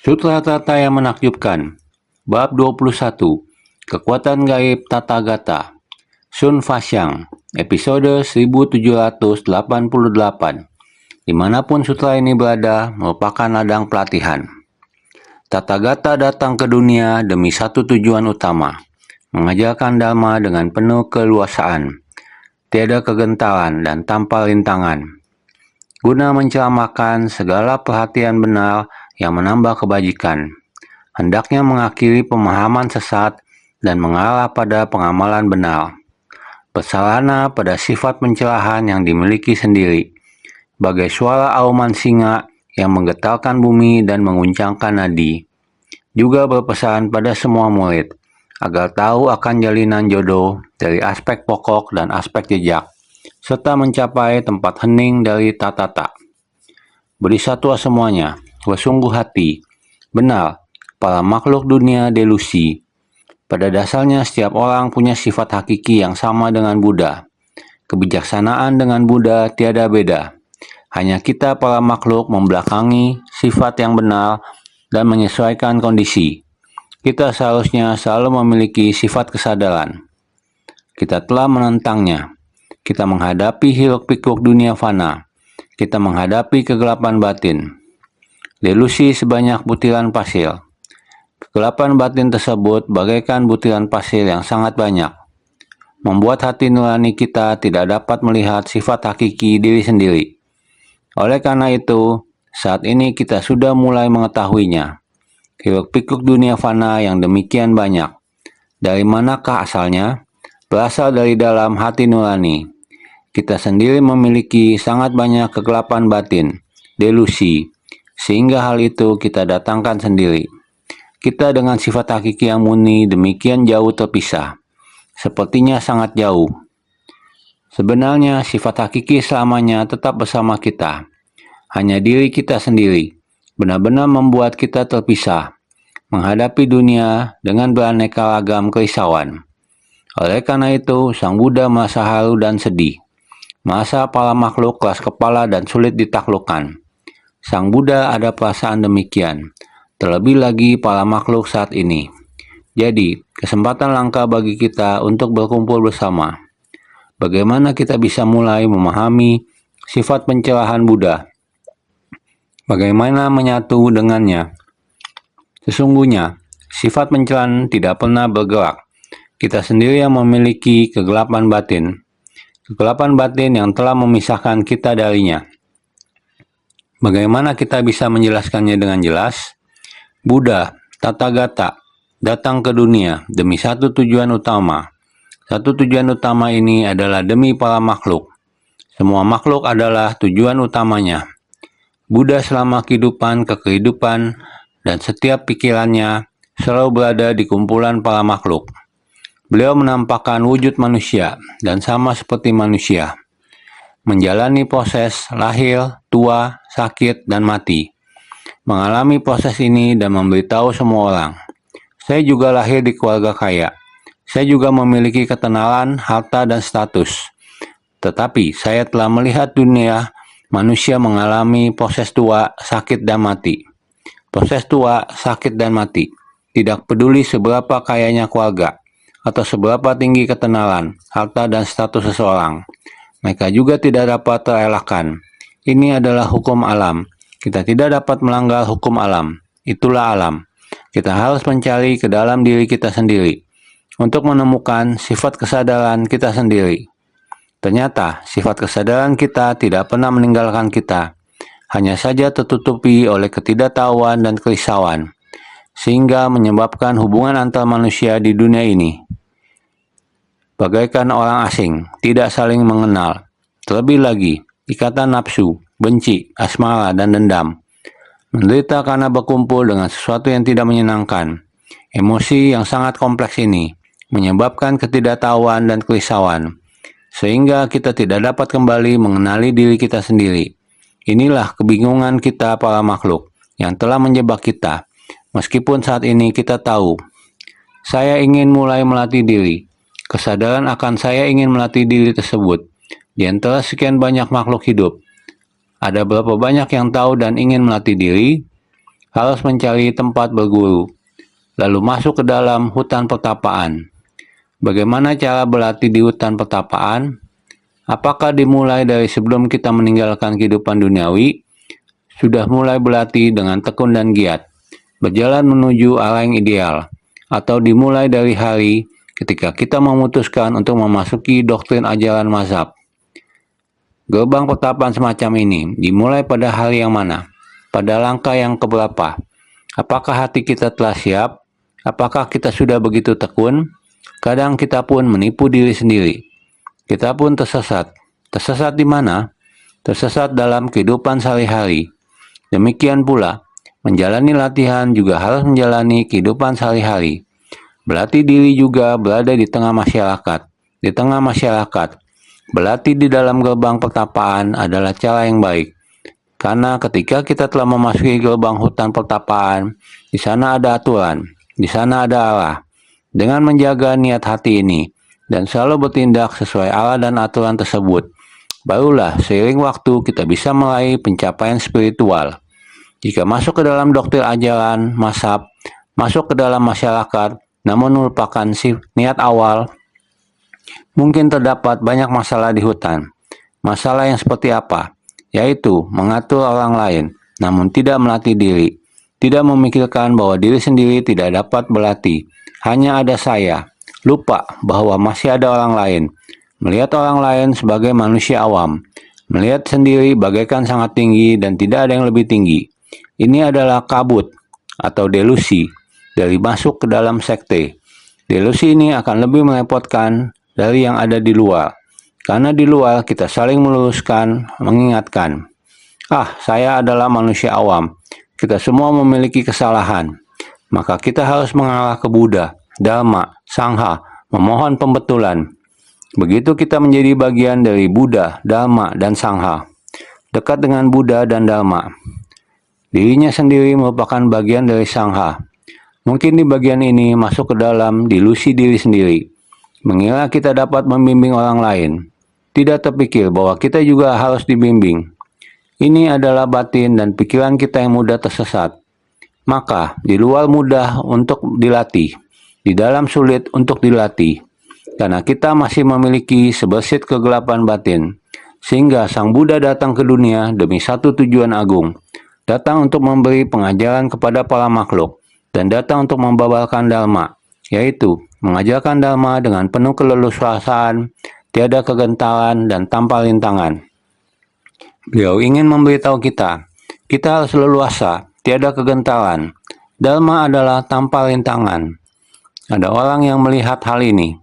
Sutra-tata yang menakjubkan. Bab 21. Kekuatan gaib Tata Gata. Sun Fasyang. Episode 1788. Dimanapun sutra ini berada, merupakan ladang pelatihan. Tata Gata datang ke dunia demi satu tujuan utama, mengajarkan Dharma dengan penuh keluasaan, tiada kegentaran dan tanpa rintangan, guna mencerahkan segala perhatian benar yang menambah kebajikan. Hendaknya mengakhiri pemahaman sesat dan mengarah pada pengamalan benar. Bersarana pada sifat pencerahan yang dimiliki sendiri, bagai suara auman singa yang menggetarkan bumi dan menguncangkan nadi. Juga berpesan pada semua murid, agar tahu akan jalinan jodoh dari aspek pokok dan aspek jejak, serta mencapai tempat hening dari tatata. Beri satwa semuanya, bersungguh hati. Benar, para makhluk dunia delusi. Pada dasarnya setiap orang punya sifat hakiki yang sama dengan Buddha. Kebijaksanaan dengan Buddha tiada beda. Hanya kita para makhluk membelakangi sifat yang benar dan menyesuaikan kondisi. Kita seharusnya selalu memiliki sifat kesadaran. Kita telah menentangnya. Kita menghadapi hiruk-pikuk dunia fana. Kita menghadapi kegelapan batin. Delusi sebanyak butiran pasir. Kegelapan batin tersebut bagaikan butiran pasir yang sangat banyak, membuat hati nurani kita tidak dapat melihat sifat hakiki diri sendiri. Oleh karena itu, saat ini kita sudah mulai mengetahuinya. Hiruk-pikuk dunia fana yang demikian banyak. Dari manakah asalnya? Berasal dari dalam hati nurani. Kita sendiri memiliki sangat banyak kegelapan batin, delusi, sehingga hal itu kita datangkan sendiri. Kita dengan sifat hakiki yang murni demikian jauh terpisah. Sepertinya sangat jauh. Sebenarnya sifat hakiki selamanya tetap bersama kita. Hanya diri kita sendiri benar-benar membuat kita terpisah, menghadapi dunia dengan beraneka ragam kerisauan. Oleh karena itu, Sang Buddha merasa haru dan sedih. Merasa para makhluk keras kepala dan sulit ditaklukkan. Sang Buddha ada perasaan demikian. Terlebih lagi para makhluk saat ini. Jadi, kesempatan langka bagi kita untuk berkumpul bersama. Bagaimana kita bisa mulai memahami sifat pencerahan Buddha? Bagaimana menyatu dengannya? Sesungguhnya, sifat pencerahan tidak pernah bergerak. Kita sendiri yang memiliki kegelapan batin. Kegelapan batin yang telah memisahkan kita darinya. Bagaimana kita bisa menjelaskannya dengan jelas? Buddha, Tata Gata, datang ke dunia demi satu tujuan utama. Satu tujuan utama ini adalah demi para makhluk. Semua makhluk adalah tujuan utamanya. Buddha selama kehidupan ke kehidupan dan setiap pikirannya selalu berada di kumpulan para makhluk. Beliau menampakkan wujud manusia dan sama seperti manusia. Menjalani proses lahir, tua, sakit, dan mati. Mengalami proses ini dan memberitahu semua orang. Saya juga lahir di keluarga kaya. Saya juga memiliki ketenaran, harta, dan status. Tetapi saya telah melihat dunia manusia mengalami proses tua, sakit, dan mati. Proses tua, sakit, dan mati. Tidak peduli seberapa kayanya keluarga atau seberapa tinggi ketenaran, harta, dan status seseorang. Mereka juga tidak dapat terelakkan. Ini adalah hukum alam. Kita tidak dapat melanggar hukum alam. Itulah alam. Kita harus mencari ke dalam diri kita sendiri untuk menemukan sifat kesadaran kita sendiri. Ternyata sifat kesadaran kita tidak pernah meninggalkan kita. Hanya saja tertutupi oleh ketidaktahuan dan kerisauan, sehingga menyebabkan hubungan antar manusia di dunia ini bagaikan orang asing, tidak saling mengenal. Terlebih lagi, ikatan nafsu, benci, asmara, dan dendam. Menderita karena berkumpul dengan sesuatu yang tidak menyenangkan. Emosi yang sangat kompleks ini menyebabkan ketidaktahuan dan kerisauan, sehingga kita tidak dapat kembali mengenali diri kita sendiri. Inilah kebingungan kita para makhluk yang telah menjebak kita. Meskipun saat ini kita tahu, saya ingin mulai melatih diri. Kesadaran akan saya ingin melatih diri tersebut. Di antara sekian banyak makhluk hidup, ada berapa banyak yang tahu dan ingin melatih diri? harus mencari tempat berguru, lalu masuk ke dalam hutan pertapaan. Bagaimana cara berlatih di hutan pertapaan? Apakah dimulai dari sebelum kita meninggalkan kehidupan duniawi? Sudah mulai berlatih dengan tekun dan giat, berjalan menuju arah yang ideal, atau dimulai dari hari ketika kita memutuskan untuk memasuki doktrin ajaran mazhab? Gerbang pertapaan semacam ini dimulai pada hari yang mana? Pada langkah yang keberapa? Apakah hati kita telah siap? Apakah kita sudah begitu tekun? Kadang kita pun menipu diri sendiri. Kita pun tersesat. Tersesat di mana? Tersesat dalam kehidupan sehari-hari. Demikian pula, menjalani latihan juga harus menjalani kehidupan sehari-hari. Berlatih diri juga berada di tengah masyarakat. Di tengah masyarakat, berlatih di dalam gerbang pertapaan adalah cara yang baik. Karena ketika kita telah memasuki gerbang hutan pertapaan, di sana ada aturan, di sana ada arah. Dengan menjaga niat hati ini, dan selalu bertindak sesuai arah dan aturan tersebut, barulah seiring waktu kita bisa meraih pencapaian spiritual. Jika masuk ke dalam doktrin ajaran mazhab, masuk ke dalam masyarakat, namun melupakan niat awal, mungkin terdapat banyak masalah di hutan. Masalah yang seperti apa? Yaitu mengatur orang lain, namun tidak melatih diri. Tidak memikirkan bahwa diri sendiri tidak dapat berlatih. Hanya ada saya. Lupa bahwa masih ada orang lain. Melihat orang lain sebagai manusia awam. Melihat sendiri bagaikan sangat tinggi dan tidak ada yang lebih tinggi. Ini adalah kabut atau delusi dari masuk ke dalam sekte. Delusi ini akan lebih merepotkan dari yang ada di luar. Karena di luar kita saling meluruskan, mengingatkan. Saya adalah manusia awam. Kita semua memiliki kesalahan. Maka kita harus mengarah ke Buddha, Dharma, Sangha, memohon pembetulan. Begitu kita menjadi bagian dari Buddha, Dharma, dan Sangha, dekat dengan Buddha dan Dharma, dirinya sendiri merupakan bagian dari Sangha. Mungkin di bagian ini masuk ke dalam delusi diri sendiri, mengira kita dapat membimbing orang lain. Tidak terpikir bahwa kita juga harus dibimbing. Ini adalah batin dan pikiran kita yang mudah tersesat. Maka di luar mudah untuk dilatih, di dalam sulit untuk dilatih, karena kita masih memiliki sebersit kegelapan batin. Sehingga Sang Buddha datang ke dunia demi satu tujuan agung, datang untuk memberi pengajaran kepada para makhluk, dan datang untuk membabarkan Dharma, yaitu mengajarkan Dharma dengan penuh keleluasaan, tiada kegentaran dan tanpa rintangan. Beliau ingin memberitahu kita harus leluasa, tiada kegentaran. Dharma adalah tanpa rintangan. Ada orang yang melihat hal ini.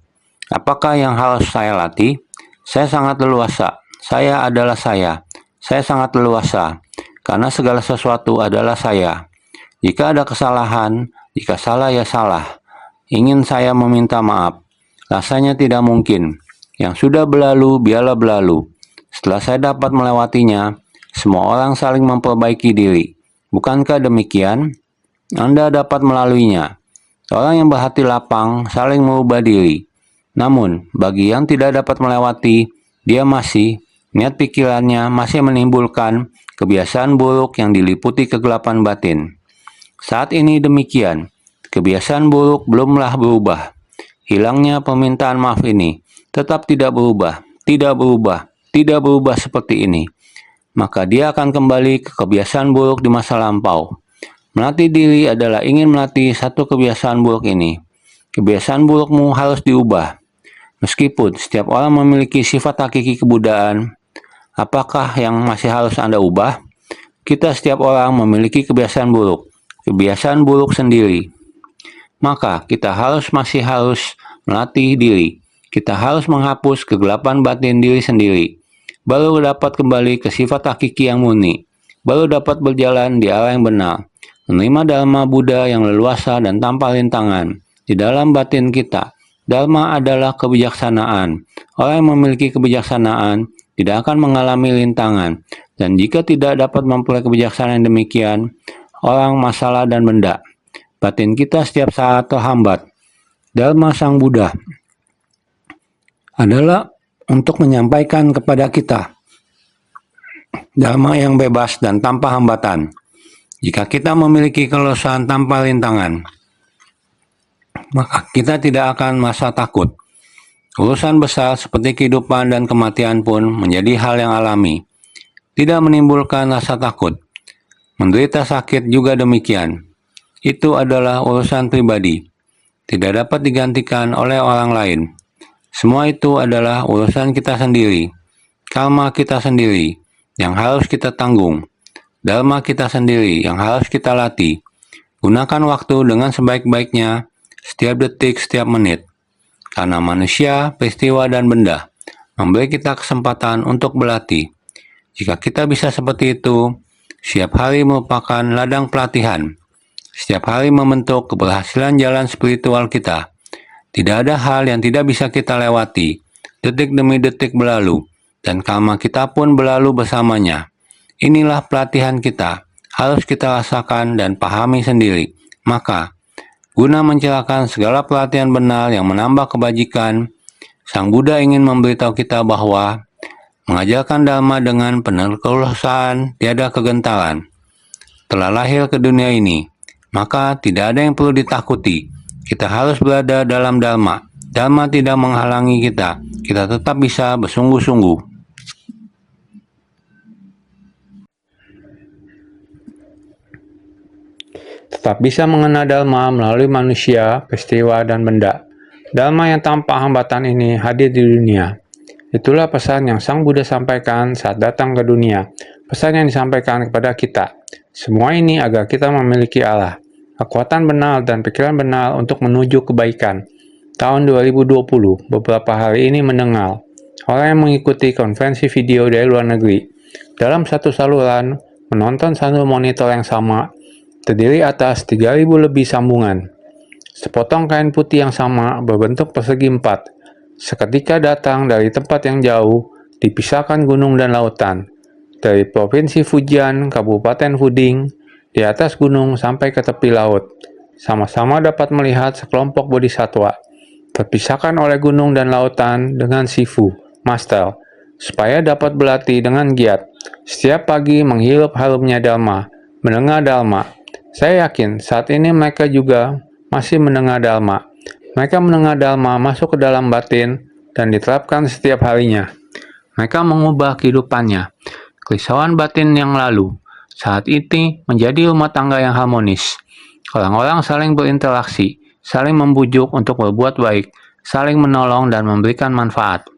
Apakah yang harus saya latih? Saya sangat leluasa. Saya adalah saya. Saya sangat leluasa. Karena segala sesuatu adalah saya. Jika ada kesalahan, jika salah ya salah. Ingin saya meminta maaf. Rasanya tidak mungkin. Yang sudah berlalu, biarlah berlalu. Setelah saya dapat melewatinya, semua orang saling memperbaiki diri. Bukankah demikian? Anda dapat melaluinya. Orang yang berhati lapang saling merubah diri. Namun, bagi yang tidak dapat melewati, dia niat pikirannya masih menimbulkan kebiasaan buruk yang diliputi kegelapan batin. Saat ini demikian, kebiasaan buruk belumlah berubah. Hilangnya permintaan maaf ini tetap tidak berubah, tidak berubah seperti ini. Maka dia akan kembali ke kebiasaan buruk di masa lampau. Melatih diri adalah ingin melatih satu kebiasaan buruk ini. Kebiasaan burukmu harus diubah. Meskipun setiap orang memiliki sifat hakiki kebudaan, apakah yang masih harus Anda ubah? Kita setiap orang memiliki kebiasaan buruk sendiri. Maka kita masih harus melatih diri. Kita harus menghapus kegelapan batin diri sendiri. Baru dapat kembali ke sifat hakiki yang murni. Baru dapat berjalan di arah yang benar. Menerima Dharma Buddha yang leluasa dan tanpa rintangan. Di dalam batin kita, Dharma adalah kebijaksanaan. Orang yang memiliki kebijaksanaan tidak akan mengalami rintangan. Dan jika tidak dapat memperoleh kebijaksanaan demikian, orang, masalah, dan benda, batin kita setiap saat terhambat. Dharma Sang Buddha adalah untuk menyampaikan kepada kita Dharma yang bebas dan tanpa hambatan. Jika kita memiliki kelulusan tanpa rintangan, maka kita tidak akan merasa takut. Urusan besar seperti kehidupan dan kematian pun menjadi hal yang alami, tidak menimbulkan rasa takut. Menderita sakit juga demikian. Itu adalah urusan pribadi, tidak dapat digantikan oleh orang lain. Semua itu adalah urusan kita sendiri, karma kita sendiri yang harus kita tanggung, dharma kita sendiri yang harus kita latih. Gunakan waktu dengan sebaik-baiknya, setiap detik, setiap menit. Karena manusia, peristiwa, dan benda memberi kita kesempatan untuk berlatih. Jika kita bisa seperti itu, setiap hari merupakan ladang pelatihan. Setiap hari membentuk keberhasilan jalan spiritual kita. Tidak ada hal yang tidak bisa kita lewati. Detik demi detik berlalu, dan karma kita pun berlalu bersamanya. Inilah pelatihan kita, harus kita rasakan dan pahami sendiri. Maka, guna mencerahkan segala pelatihan benar yang menambah kebajikan, Sang Buddha ingin memberitahu kita bahwa mengajarkan dharma dengan penuh kelulusan, tiada kegentaran. Telah lahir ke dunia ini, maka tidak ada yang perlu ditakuti. Kita harus berada dalam dharma. Dharma tidak menghalangi kita. Kita tetap bisa bersungguh-sungguh. Tetap bisa mengenal dharma melalui manusia, peristiwa, dan benda. Dharma yang tanpa hambatan ini hadir di dunia. Itulah pesan yang Sang Buddha sampaikan saat datang ke dunia. Pesan yang disampaikan kepada kita. Semua ini agar kita memiliki Allah, kekuatan benar dan pikiran benar untuk menuju kebaikan. Tahun 2020, beberapa hari ini mendengar orang yang mengikuti konferensi video dari luar negeri. Dalam satu saluran, menonton satu monitor yang sama, terdiri atas 3.000 lebih sambungan. Sepotong kain putih yang sama berbentuk persegi 4. Seketika datang dari tempat yang jauh, dipisahkan gunung dan lautan. Dari Provinsi Fujian, Kabupaten Fuding, di atas gunung sampai ke tepi laut. Sama-sama dapat melihat sekelompok bodhisatwa, terpisahkan oleh gunung dan lautan dengan Sifu, Master, supaya dapat berlatih dengan giat. Setiap pagi menghirup harumnya Dharma, mendengar Dharma. Saya yakin saat ini mereka juga masih mendengar Dharma. Mereka mendengar Dharma masuk ke dalam batin dan diterapkan setiap harinya. Mereka mengubah kehidupannya. Kerisauan batin yang lalu saat ini menjadi rumah tangga yang harmonis. Orang-orang saling berinteraksi, saling membujuk untuk berbuat baik, saling menolong dan memberikan manfaat.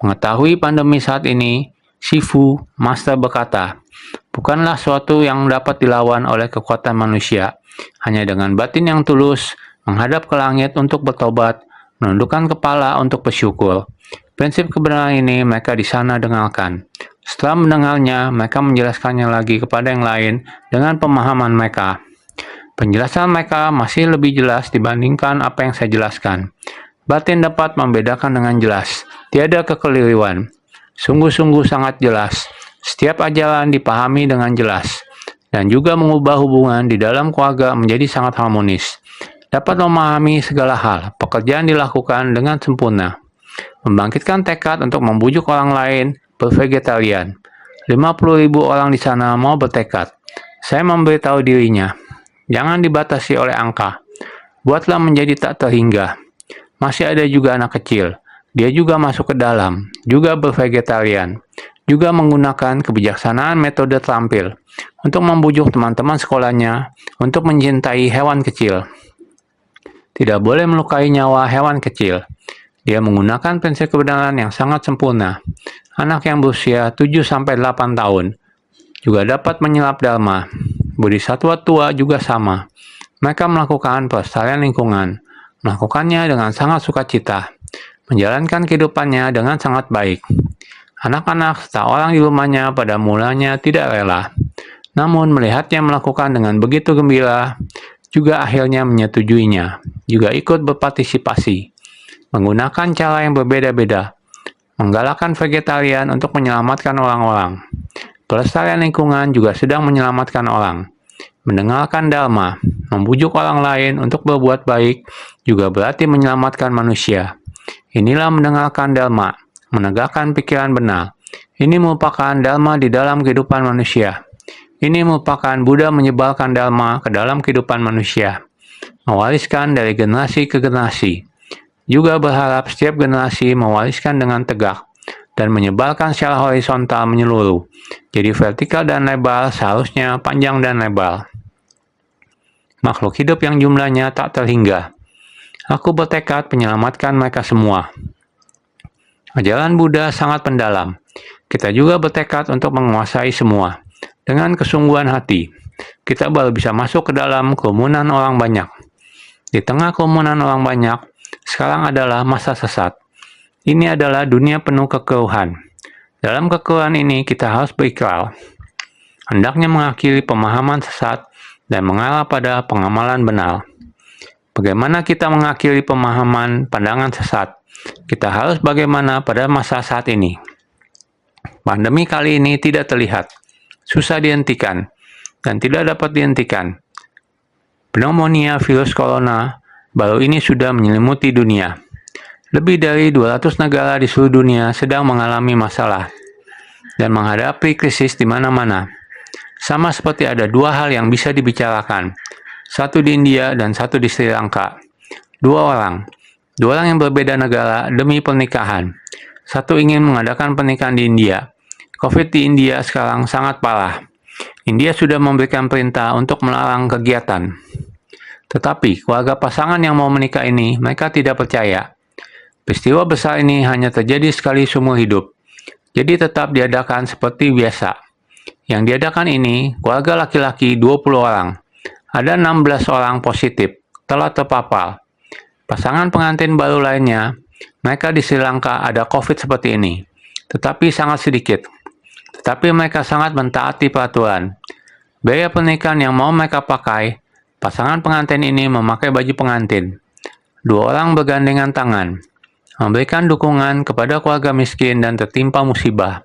Mengetahui pandemi saat ini, Sifu, Master berkata, bukanlah suatu yang dapat dilawan oleh kekuatan manusia. Hanya dengan batin yang tulus, menghadap ke langit untuk bertobat, menundukkan kepala untuk bersyukur. Prinsip kebenaran ini mereka di sana dengarkan. Setelah mendengarnya, mereka menjelaskannya lagi kepada yang lain dengan pemahaman mereka. Penjelasan mereka masih lebih jelas dibandingkan apa yang saya jelaskan. Batin dapat membedakan dengan jelas, tiada kekeliruan. Sungguh-sungguh sangat jelas. Setiap ajaran dipahami dengan jelas, dan juga mengubah hubungan di dalam keluarga menjadi sangat harmonis. Dapat memahami segala hal, pekerjaan dilakukan dengan sempurna. Membangkitkan tekad untuk membujuk orang lain bervegetarian. 50.000 orang di sana mau bertekad. Saya memberitahu dirinya, jangan dibatasi oleh angka. Buatlah menjadi tak terhingga. Masih ada juga anak kecil. Dia juga masuk ke dalam, juga bervegetarian. Juga menggunakan kebijaksanaan metode terampil untuk membujuk teman-teman sekolahnya untuk mencintai hewan kecil. Tidak boleh melukai nyawa hewan kecil. Dia menggunakan prinsip kebenaran yang sangat sempurna. Anak yang berusia 7-8 tahun juga dapat menyerap dharma. Bodhisatwa tua juga sama. Mereka melakukan pelestarian lingkungan, melakukannya dengan sangat sukacita, menjalankan kehidupannya dengan sangat baik. Anak-anak serta orang di rumahnya pada mulanya tidak rela, namun melihatnya melakukan dengan begitu gembira, juga akhirnya menyetujuinya, juga ikut berpartisipasi, menggunakan cara yang berbeda-beda, menggalakkan vegetarian untuk menyelamatkan orang-orang. Pelestarian lingkungan juga sedang menyelamatkan orang. Mendengarkan dharma, membujuk orang lain untuk berbuat baik, juga berarti menyelamatkan manusia. Inilah mendengarkan dharma, menegakkan pikiran benar. Ini merupakan dharma di dalam kehidupan manusia. Ini merupakan Buddha menyebarkan Dharma ke dalam kehidupan manusia, mewariskan dari generasi ke generasi. Juga berharap setiap generasi mewariskan dengan tegak dan menyebarkan secara horizontal menyeluruh. Jadi vertikal dan lebar seharusnya panjang dan lebar. Makhluk hidup yang jumlahnya tak terhingga. Aku bertekad menyelamatkan mereka semua. Ajaran Buddha sangat mendalam. Kita juga bertekad untuk menguasai semua. Dengan kesungguhan hati, kita baru bisa masuk ke dalam kerumunan orang banyak. Di tengah kerumunan orang banyak, sekarang adalah masa sesat. Ini adalah dunia penuh kekeruhan. Dalam kekeruhan ini kita harus berikrar. Hendaknya mengakhiri pemahaman sesat dan mengarah pada pengamalan benar. Bagaimana kita mengakhiri pemahaman pandangan sesat? Kita harus bagaimana pada masa saat ini. Pandemi kali ini tidak terlihat, susah dihentikan, dan tidak dapat dihentikan. Pneumonia virus corona baru ini sudah menyelimuti dunia. Lebih dari 200 negara di seluruh dunia sedang mengalami masalah dan menghadapi krisis di mana-mana. Sama seperti ada dua hal yang bisa dibicarakan, satu di India dan satu di Sri Lanka. Dua orang yang berbeda negara demi pernikahan. Satu ingin mengadakan pernikahan di India. COVID di India sekarang sangat parah. India sudah memberikan perintah untuk melarang kegiatan. Tetapi keluarga pasangan yang mau menikah ini, mereka tidak percaya. Peristiwa besar ini hanya terjadi sekali seumur hidup. Jadi tetap diadakan seperti biasa. Yang diadakan ini, keluarga laki-laki 20 orang. Ada 16 orang positif, telah terpapar. Pasangan pengantin baru lainnya, mereka di Sri Lanka ada COVID seperti ini. Tetapi sangat sedikit. Tetapi mereka sangat mentaati peraturan. Biaya pernikahan yang mau mereka pakai, pasangan pengantin ini memakai baju pengantin. Dua orang bergandengan tangan, memberikan dukungan kepada keluarga miskin dan tertimpa musibah.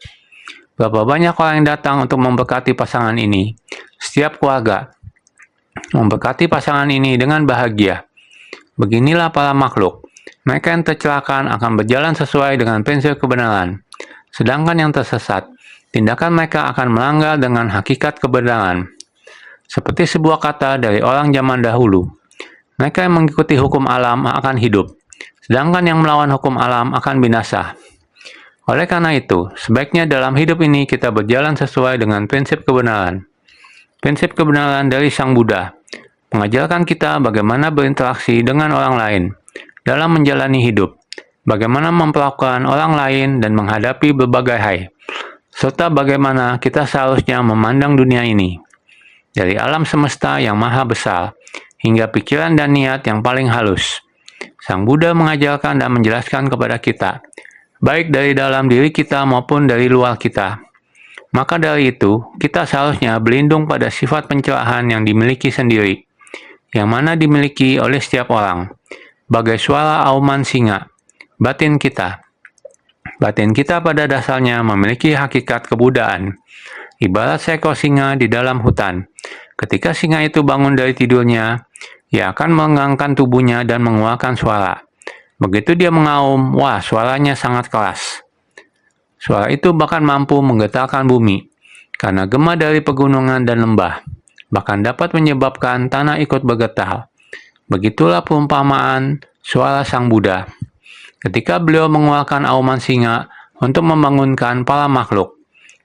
Berapa banyak orang yang datang untuk memberkati pasangan ini? Setiap keluarga memberkati pasangan ini dengan bahagia. Beginilah para makhluk. Mereka yang tercelakaan akan berjalan sesuai dengan prinsip kebenaran. Sedangkan yang tersesat, tindakan mereka akan melanggar dengan hakikat kebenaran. Seperti sebuah kata dari orang zaman dahulu. Mereka yang mengikuti hukum alam akan hidup, sedangkan yang melawan hukum alam akan binasa. Oleh karena itu, sebaiknya dalam hidup ini kita berjalan sesuai dengan prinsip kebenaran. Prinsip kebenaran dari Sang Buddha mengajarkan kita bagaimana berinteraksi dengan orang lain dalam menjalani hidup, bagaimana memperlakukan orang lain dan menghadapi berbagai hal, serta bagaimana kita seharusnya memandang dunia ini. Dari alam semesta yang maha besar, hingga pikiran dan niat yang paling halus. Sang Buddha mengajarkan dan menjelaskan kepada kita, baik dari dalam diri kita maupun dari luar kita. Maka dari itu, kita seharusnya berlindung pada sifat pencerahan yang dimiliki sendiri, yang mana dimiliki oleh setiap orang. Bagai suara auman singa, batin kita. Batin kita pada dasarnya memiliki hakikat kebudaan. Ibarat seekor singa di dalam hutan. Ketika singa itu bangun dari tidurnya, ia akan mengerangkan tubuhnya dan mengeluarkan suara. Begitu dia mengaum, wah suaranya sangat keras. Suara itu bahkan mampu menggetarkan bumi, karena gema dari pegunungan dan lembah, bahkan dapat menyebabkan tanah ikut bergetar. Begitulah perumpamaan suara Sang Buddha. Ketika beliau mengeluarkan auman singa untuk membangunkan para makhluk,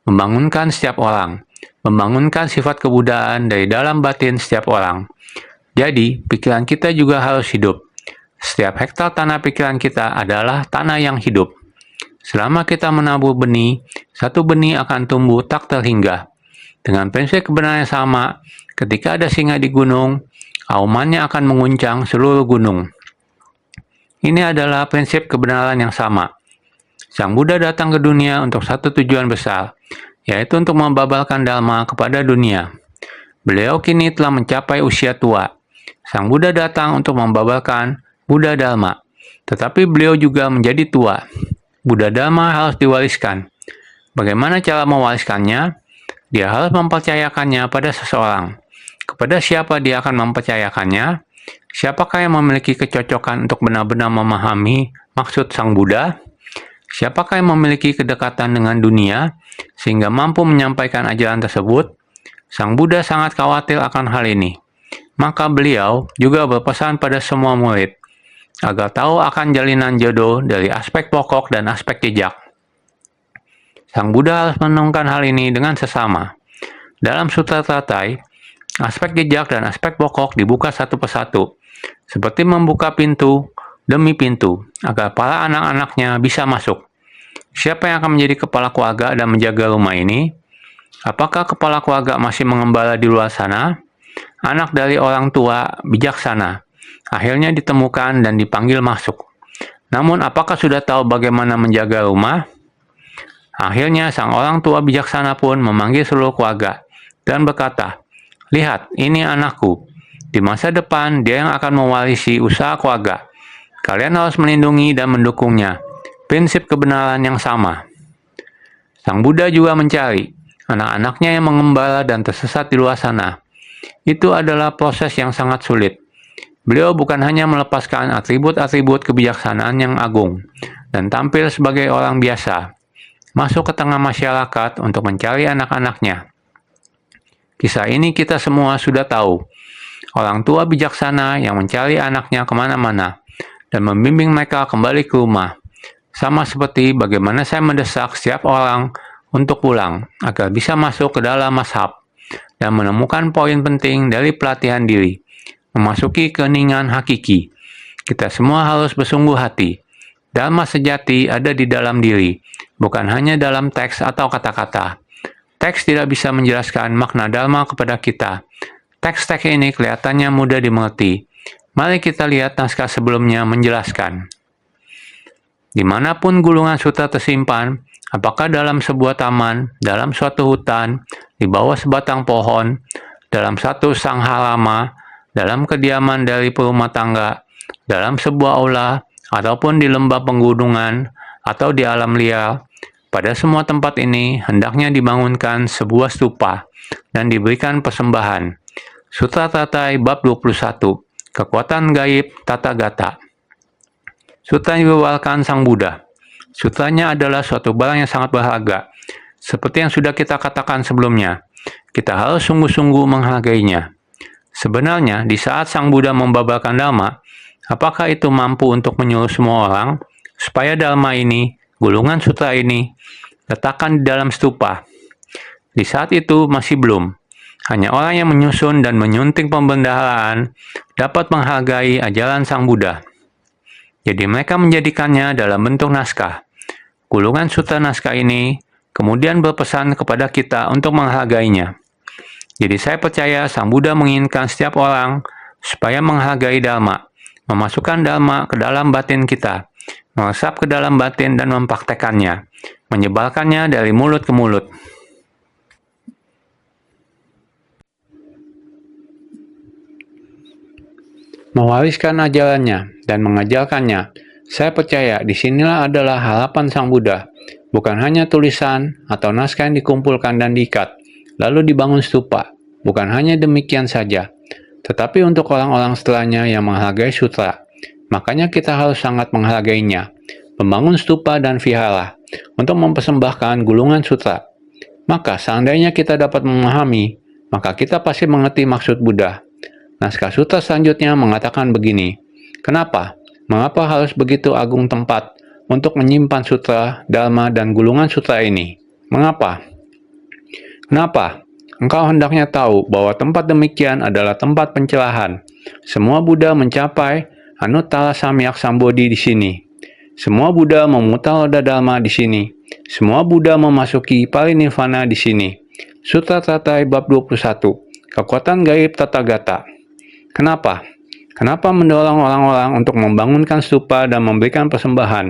membangunkan setiap orang, membangunkan sifat kebudayaan dari dalam batin setiap orang. Jadi, pikiran kita juga harus hidup. Setiap hektar tanah pikiran kita adalah tanah yang hidup. Selama kita menabur benih, satu benih akan tumbuh tak terhingga. Dengan prinsip kebenaran yang sama, ketika ada singa di gunung, aumannya akan menguncang seluruh gunung. Ini adalah prinsip kebenaran yang sama. Sang Buddha datang ke dunia untuk satu tujuan besar, yaitu untuk membabarkan Dharma kepada dunia. Beliau kini telah mencapai usia tua. Sang Buddha datang untuk membabarkan Buddha Dharma, tetapi beliau juga menjadi tua. Buddha Dharma harus diwariskan. Bagaimana cara mewariskannya? Dia harus mempercayakannya pada seseorang. Kepada siapa dia akan mempercayakannya? Siapakah yang memiliki kecocokan untuk benar-benar memahami maksud Sang Buddha? Siapakah yang memiliki kedekatan dengan dunia sehingga mampu menyampaikan ajaran tersebut? Sang Buddha sangat khawatir akan hal ini. Maka beliau juga berpesan pada semua murid agar tahu akan jalinan jodoh dari aspek pokok dan aspek jejak. Sang Buddha harus merenungkan hal ini dengan sesama. Dalam Sutra Teratai, aspek jejak dan aspek pokok dibuka satu persatu, seperti membuka pintu demi pintu, agar para anak-anaknya bisa masuk. Siapa yang akan menjadi kepala keluarga dan menjaga rumah ini? Apakah kepala keluarga masih mengembala di luar sana? Anak dari orang tua bijaksana akhirnya ditemukan dan dipanggil masuk. Namun apakah sudah tahu bagaimana menjaga rumah? Akhirnya sang orang tua bijaksana pun memanggil seluruh keluarga dan berkata, "Lihat, ini anakku. Di masa depan dia yang akan mewarisi usaha keluarga. Kalian harus melindungi dan mendukungnya." Prinsip kebenaran yang sama. Sang Buddha juga mencari anak-anaknya yang mengembala dan tersesat di luar sana. Itu adalah proses yang sangat sulit. Beliau bukan hanya melepaskan atribut-atribut kebijaksanaan yang agung dan tampil sebagai orang biasa, masuk ke tengah masyarakat untuk mencari anak-anaknya. Kisah ini kita semua sudah tahu. Orang tua bijaksana yang mencari anaknya kemana-mana dan membimbing mereka kembali ke rumah. Sama seperti bagaimana saya mendesak setiap orang untuk pulang agar bisa masuk ke dalam mazhab dan menemukan poin penting dari pelatihan diri, memasuki keheningan hakiki. Kita semua harus bersungguh hati. Dharma sejati ada di dalam diri, bukan hanya dalam teks atau kata-kata. Teks tidak bisa menjelaskan makna Dharma kepada kita. Teks-teks ini kelihatannya mudah dimengerti. Mari kita lihat naskah sebelumnya menjelaskan. Dimanapun gulungan sutra tersimpan, apakah dalam sebuah taman, dalam suatu hutan, di bawah sebatang pohon, dalam satu sanghalama, dalam kediaman dari perumah tangga, dalam sebuah aula, ataupun di lembah penggunungan, atau di alam liar, pada semua tempat ini hendaknya dibangunkan sebuah stupa dan diberikan persembahan. Sutra Teratai Bab 21, Kekuatan Gaib Tata Gata. Sutra yang dibawakan Sang Buddha. Sutranya adalah suatu barang yang sangat berharga. Seperti yang sudah kita katakan sebelumnya, kita harus sungguh-sungguh menghargainya. Sebenarnya, di saat Sang Buddha membabarkan Dharma, apakah itu mampu untuk menyuruh semua orang supaya Dharma ini, gulungan sutra ini, letakkan di dalam stupa? Di saat itu masih belum. Hanya orang yang menyusun dan menyunting pembendaharaan dapat menghargai ajaran Sang Buddha. Jadi mereka menjadikannya dalam bentuk naskah. Gulungan sutra naskah ini kemudian berpesan kepada kita untuk menghargainya. Jadi saya percaya Sang Buddha menginginkan setiap orang supaya menghargai Dharma, memasukkan Dharma ke dalam batin kita, meresap ke dalam batin dan mempraktekannya, menyebarkannya dari mulut ke mulut. Mewariskan ajarannya dan mengajarkannya. Saya percaya disinilah adalah harapan Sang Buddha, bukan hanya tulisan atau naskah yang dikumpulkan dan diikat, lalu dibangun stupa. Bukan hanya demikian saja, tetapi untuk orang-orang setelahnya yang menghargai sutra. Makanya kita harus sangat menghargainya, membangun stupa dan vihara untuk mempersembahkan gulungan sutra. Maka seandainya kita dapat memahami, maka kita pasti mengerti maksud Buddha. Naskah sutra selanjutnya mengatakan begini, kenapa? Mengapa harus begitu agung tempat untuk menyimpan sutra, dharma, dan gulungan sutra ini? Mengapa? Kenapa? Engkau hendaknya tahu bahwa tempat demikian adalah tempat pencerahan. Semua Buddha mencapai Anuttara Samyak Sambodhi di sini. Semua Buddha memutar roda dharma di sini. Semua Buddha memasuki parinirvana di sini. Sutra Teratai Bab 21, Kekuatan Gaib Tata Gata. Kenapa? Kenapa mendorong orang-orang untuk membangunkan stupa dan memberikan persembahan?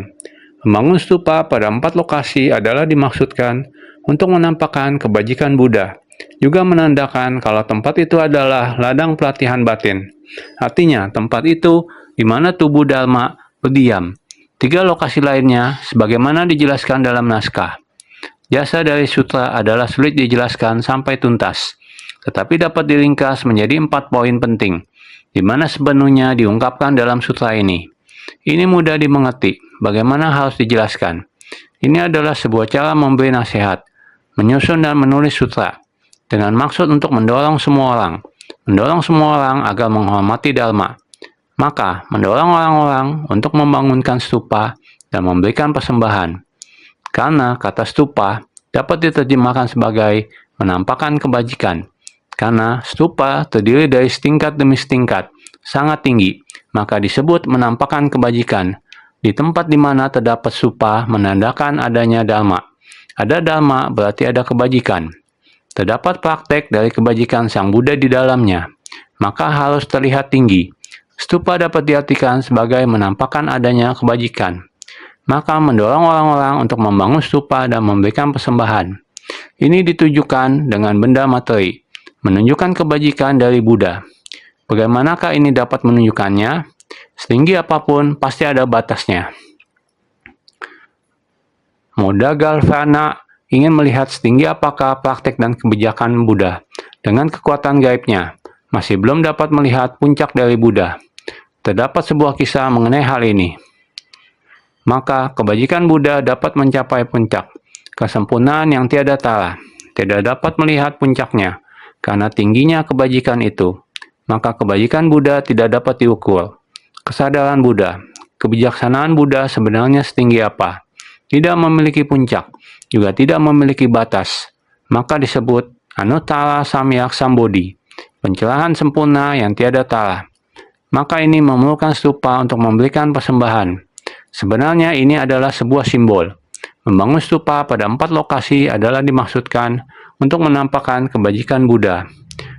Membangun stupa pada 4 lokasi adalah dimaksudkan untuk menampakkan kebajikan Buddha, juga menandakan kalau tempat itu adalah ladang pelatihan batin. Artinya, tempat itu di mana tubuh Dharma berdiam. 3 lokasi lainnya, sebagaimana dijelaskan dalam naskah. Jasa dari sutra adalah sulit dijelaskan sampai tuntas, tetapi dapat diringkas menjadi 4 poin penting, di mana sepenuhnya diungkapkan dalam sutra ini. Ini mudah dimengerti, bagaimana harus dijelaskan. Ini adalah sebuah cara memberi nasihat, menyusun dan menulis sutra. dengan maksud untuk mendorong semua orang agar menghormati Dharma. Maka, mendorong orang-orang untuk membangunkan stupa dan memberikan persembahan. Karena kata stupa dapat diterjemahkan sebagai menampakkan kebajikan. Karena stupa terdiri dari setingkat demi setingkat, sangat tinggi, maka disebut menampakkan kebajikan. Di tempat di mana terdapat stupa menandakan adanya Dharma. Ada Dharma berarti ada kebajikan. Terdapat praktek dari kebajikan Sang Buddha di dalamnya, maka harus terlihat tinggi. Stupa dapat diartikan sebagai menampakkan adanya kebajikan. Maka mendorong orang-orang untuk membangun stupa dan memberikan persembahan. Ini ditujukan dengan benda materi, menunjukkan kebajikan dari Buddha. Bagaimanakah ini dapat menunjukkannya? Setinggi apapun pasti ada batasnya. Moda Galvana ingin melihat setinggi apakah praktek dan kebijakan Buddha. Dengan kekuatan gaibnya, masih belum dapat melihat puncak dari Buddha. Terdapat sebuah kisah mengenai hal ini. Maka kebajikan Buddha dapat mencapai puncak, kesempurnaan yang tiada tara. Tidak dapat melihat puncaknya, karena tingginya kebajikan itu. Maka kebajikan Buddha tidak dapat diukur. Kesadaran Buddha, kebijaksanaan Buddha sebenarnya setinggi apa? Tidak memiliki puncak, juga tidak memiliki batas. Maka disebut Anuttara Samyak Sambodhi, pencerahan sempurna yang tiada tara. Maka ini memerlukan stupa untuk memberikan persembahan. Sebenarnya ini adalah sebuah simbol. Membangun stupa pada 4 lokasi adalah dimaksudkan untuk menampakkan kebajikan Buddha.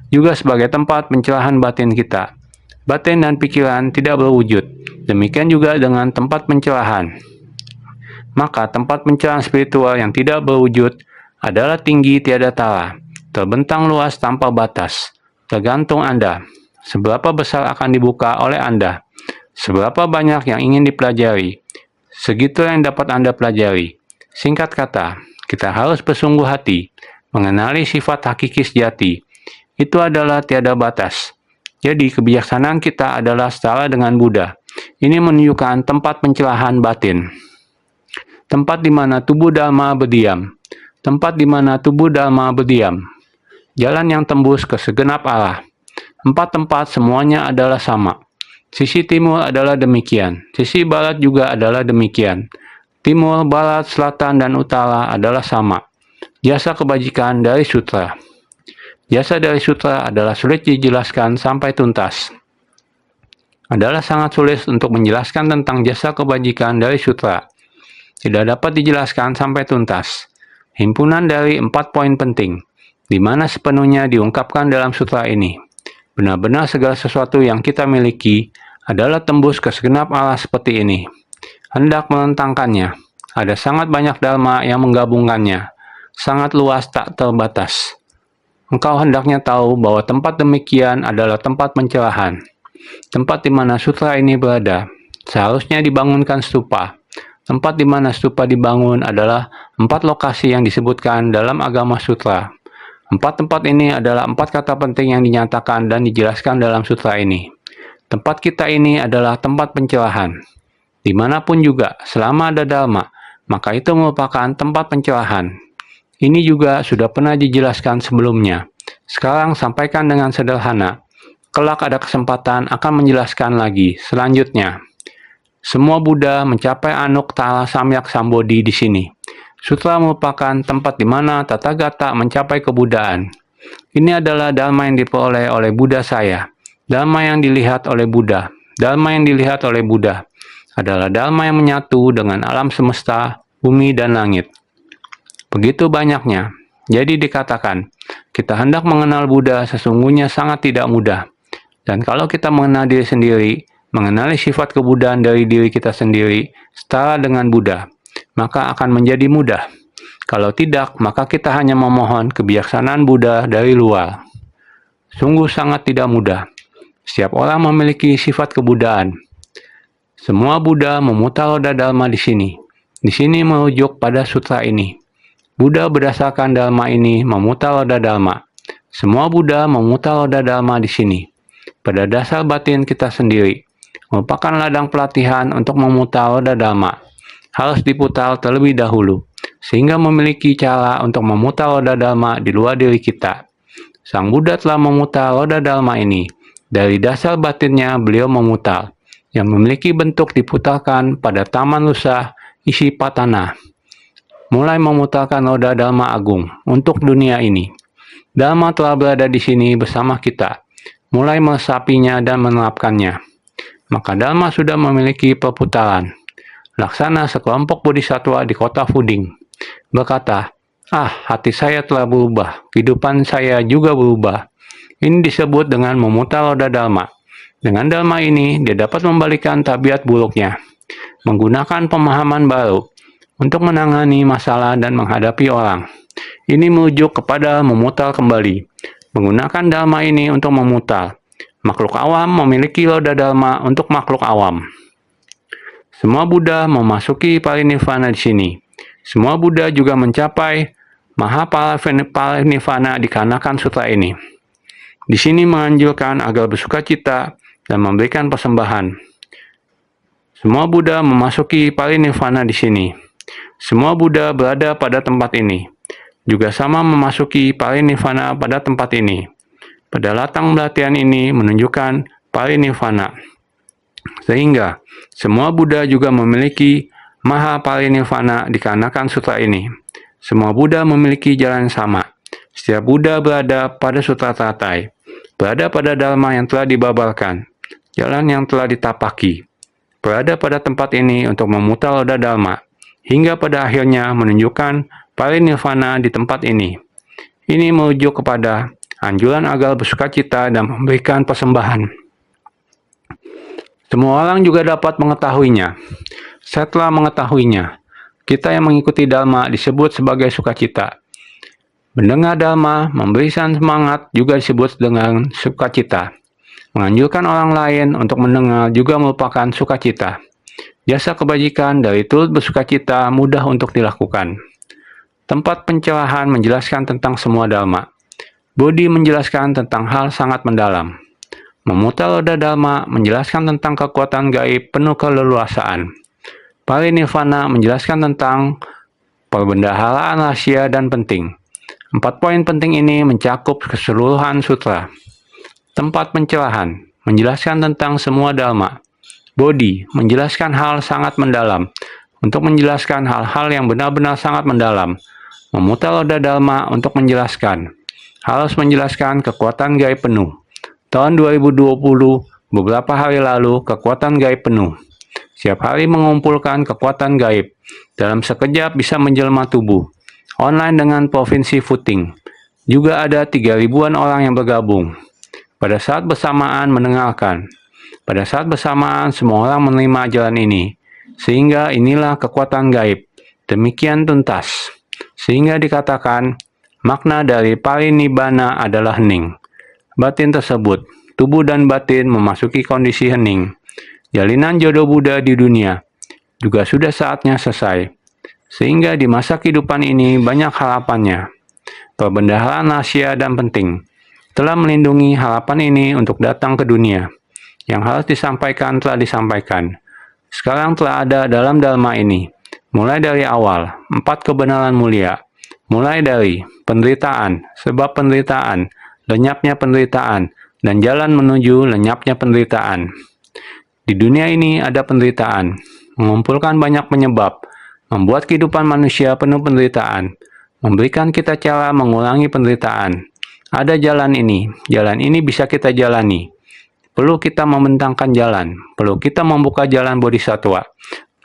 Juga sebagai tempat pencerahan batin kita. Batin dan pikiran tidak berwujud. Demikian juga dengan tempat pencerahan. Maka tempat pencerahan spiritual yang tidak berwujud adalah tinggi tiada tara, terbentang luas tanpa batas. Tergantung Anda. Seberapa besar akan dibuka oleh Anda? Seberapa banyak yang ingin dipelajari? Segitu yang dapat Anda pelajari. Singkat kata, kita harus bersungguh hati, mengenali sifat hakiki sejati. Itu adalah tiada batas. Jadi kebijaksanaan kita adalah setara dengan Buddha. Ini menunjukkan tempat pencerahan batin. Tempat di mana tubuh Dharma berdiam. Tempat di mana tubuh Dharma berdiam. Jalan yang tembus ke segenap arah. 4 tempat semuanya adalah sama. Sisi timur adalah demikian. Sisi barat juga adalah demikian. Timur, barat, selatan, dan utara adalah sama. Jasa kebajikan dari sutra. Jasa dari sutra adalah sulit dijelaskan sampai tuntas. Adalah sangat sulit untuk menjelaskan tentang jasa kebajikan dari sutra. Tidak dapat dijelaskan sampai tuntas. Himpunan dari 4 poin penting, di mana sepenuhnya diungkapkan dalam sutra ini. Benar-benar segala sesuatu yang kita miliki adalah tembus ke segenap arah seperti ini. Hendak menentangkannya. Ada sangat banyak dharma yang menggabungkannya. Sangat luas tak terbatas. Engkau hendaknya tahu bahwa tempat demikian adalah tempat pencerahan. Tempat di mana sutra ini berada. Seharusnya dibangunkan stupa. Tempat di mana stupa dibangun adalah 4 lokasi yang disebutkan dalam agama sutra. 4 tempat ini adalah 4 kata penting yang dinyatakan dan dijelaskan dalam sutra ini. Tempat kita ini adalah tempat pencerahan. Dimanapun juga, selama ada dharma, maka itu merupakan tempat pencerahan. Ini juga sudah pernah dijelaskan sebelumnya. Sekarang sampaikan dengan sederhana. Kelak ada kesempatan akan menjelaskan lagi. Selanjutnya, semua Buddha mencapai Anuttara Samyak Sambodhi di sini. Sutra merupakan tempat di mana Tathagata mencapai kebuddhaan. Ini adalah dharma yang diperoleh oleh Buddha saya. Dharma yang dilihat oleh Buddha. Dharma yang dilihat oleh Buddha adalah dharma yang menyatu dengan alam semesta, bumi, dan langit. Begitu banyaknya. Jadi dikatakan, kita hendak mengenal Buddha sesungguhnya sangat tidak mudah. Dan kalau kita mengenal diri sendiri, mengenali sifat kebuddhaan dari diri kita sendiri, setara dengan Buddha, maka akan menjadi mudah. Kalau tidak, maka kita hanya memohon kebijaksanaan Buddha dari luar. Sungguh sangat tidak mudah. Setiap orang memiliki sifat kebuddhaan. Semua Buddha memutar roda Dharma di sini. Di sini merujuk pada sutra ini. Buddha berdasarkan Dharma ini memutar roda Dharma. Semua Buddha memutar roda Dharma di sini. Pada dasar batin kita sendiri, merupakan ladang pelatihan untuk memutar roda Dharma. Harus diputar terlebih dahulu, sehingga memiliki cara untuk memutar roda Dharma di luar diri kita. Sang Buddha telah memutar roda Dharma ini. Dari dasar batinnya beliau memutar, yang memiliki bentuk diputarkan pada taman lusa isi patana. Mulai memutarkan roda Dharma Agung untuk dunia ini. Dharma telah berada di sini bersama kita, mulai meresapinya dan menerapkannya. Maka Dharma sudah memiliki perputaran. Laksana sekelompok bodhisattva di kota Fuding berkata, hati saya telah berubah, kehidupan saya juga berubah. Ini disebut dengan memutar roda Dharma. Dengan Dharma ini, dia dapat membalikan tabiat buruknya, menggunakan pemahaman baru untuk menangani masalah dan menghadapi orang. Ini merujuk kepada memutar kembali. Menggunakan Dharma ini untuk memutar. Makhluk awam memiliki roda Dharma untuk makhluk awam. Semua Buddha memasuki parinibbana di sini. Semua Buddha juga mencapai maha parinibbana dikarenakan sutra ini. Di sini menganjurkan agar bersukacita dan memberikan persembahan. Semua Buddha memasuki parinibbana di sini. Semua Buddha berada pada tempat ini. Juga sama memasuki parinibbana pada tempat ini. Pada latang pelatihan ini menunjukkan parinibbana. Sehingga semua Buddha juga memiliki maha parinibbana dikarenakan sutra ini. Semua Buddha memiliki jalan yang sama. Setiap Buddha berada pada sutra teratai, berada pada Dharma yang telah dibabarkan, jalan yang telah ditapaki, berada pada tempat ini untuk memutar roda Dharma, hingga pada akhirnya menunjukkan parinibbana di tempat ini. Ini merujuk kepada anjuran agar bersukacita dan memberikan persembahan. Semua orang juga dapat mengetahuinya. Setelah mengetahuinya, kita yang mengikuti Dharma disebut sebagai sukacita. Mendengar Dharma, memberikan semangat juga disebut dengan sukacita. Menganjurkan orang lain untuk mendengar juga merupakan sukacita. Jasa kebajikan dari turut bersukacita mudah untuk dilakukan. Tempat pencerahan menjelaskan tentang semua Dharma. Bodhi menjelaskan tentang hal sangat mendalam. Memutar roda Dharma menjelaskan tentang kekuatan gaib penuh keleluasaan. Parinibbana menjelaskan tentang perbendaharaan rahasia dan penting. 4 poin penting ini mencakup keseluruhan sutra. Tempat pencerahan menjelaskan tentang semua Dharma. Bodhi menjelaskan hal sangat mendalam. Untuk menjelaskan hal-hal yang benar-benar sangat mendalam. Memutar roda Dharma untuk menjelaskan. Harus menjelaskan kekuatan gaib penuh. Tahun 2020, beberapa hari lalu, kekuatan gaib penuh. Setiap hari mengumpulkan kekuatan gaib. Dalam sekejap bisa menjelma tubuh. Online dengan Provinsi Fuding. Juga ada 3.000-an orang yang bergabung. Pada saat bersamaan mendengarkan. Pada saat bersamaan semua orang menerima jalan ini. Sehingga inilah kekuatan gaib. Demikian tuntas. Sehingga dikatakan, makna dari parinibbana adalah hening. Batin tersebut, tubuh dan batin memasuki kondisi hening. Jalinan jodoh Buddha di dunia juga sudah saatnya selesai. Sehingga di masa kehidupan ini banyak harapannya. Perbendaharaan rahasia dan penting telah melindungi harapan ini untuk datang ke dunia. Yang harus disampaikan telah disampaikan. Sekarang telah ada dalam Dharma ini. Mulai dari awal, 4 kebenaran mulia. Mulai dari penderitaan, sebab penderitaan, lenyapnya penderitaan, dan jalan menuju lenyapnya penderitaan. Di dunia ini ada penderitaan, mengumpulkan banyak penyebab, membuat kehidupan manusia penuh penderitaan, memberikan kita cara mengurangi penderitaan. Ada jalan ini bisa kita jalani. Perlu kita membentangkan jalan, perlu kita membuka jalan bodhisattva,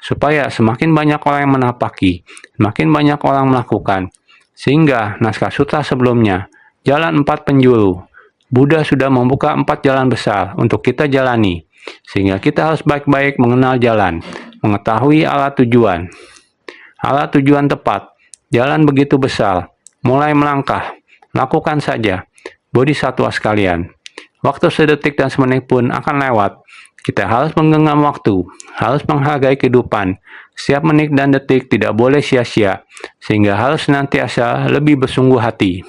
supaya semakin banyak orang yang menapaki, semakin banyak orang melakukan, sehingga naskah sutra sebelumnya, jalan 4 penjuru. Buddha sudah membuka 4 jalan besar untuk kita jalani. Sehingga kita harus baik-baik mengenal jalan, mengetahui arah tujuan. Arah tujuan tepat, jalan begitu besar. Mulai melangkah, lakukan saja. Bodhisattva sekalian. Waktu sedetik dan semenit pun akan lewat. Kita harus menggenggam waktu, harus menghargai kehidupan. Setiap menit dan detik tidak boleh sia-sia, sehingga harus senantiasa lebih bersungguh hati.